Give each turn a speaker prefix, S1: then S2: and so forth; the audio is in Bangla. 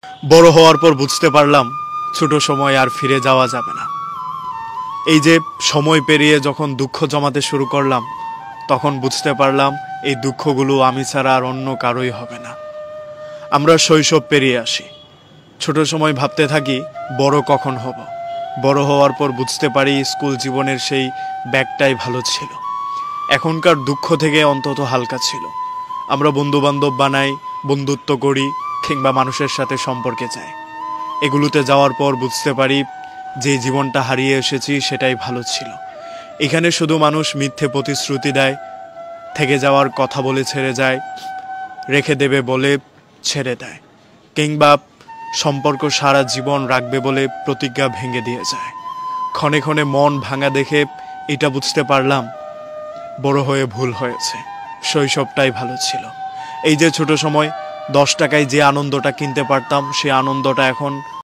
S1: বড় হওয়ার পর বুঝতে পারলাম ছোট সময় আর ফিরে যাওয়া যাবে না। এই যে সময় পেরিয়ে যখন দুঃখ জমাতে শুরু করলাম, তখন বুঝতে পারলাম এই দুঃখগুলো আমি ছাড়া আর অন্য কারোই হবে না। আমরা শৈশব পেরিয়ে আসি, ছোট সময় ভাবতে থাকি বড় কখন হব। বড় হওয়ার পর বুঝতে পারি স্কুল জীবনের সেই ব্যাগটাই ভালো ছিল। এখনকার দুঃখ থেকে অন্তত হালকা ছিল। আমরা বন্ধুবান্ধব বানাই, বন্ধুত্ব করি, কিংবা মানুষের সাথে সম্পর্কে যাই। এগুলোতে যাওয়ার পর বুঝতে পারি যে জীবনটা হারিয়ে এসেছি সেটাই ভালো ছিল। এখানে শুধু মানুষ মিথ্যে প্রতিশ্রুতি দেয়, থেকে যাওয়ার কথা বলে ছেড়ে যায়, রেখে দেবে বলে ছেড়ে দেয়, কিংবা সম্পর্ক সারা জীবন রাখবে বলে প্রতিজ্ঞা ভেঙে দিয়ে যায়। ক্ষণে ক্ষণে মন ভাঙা দেখে এটা বুঝতে পারলাম বড় হয়ে ভুল হয়েছে, শৈশবটাই ভালো ছিল। এই যে ছোট সময় 10 টাকায় যে আনন্দটা কিনতে পারতাম, সে আনন্দটা এখন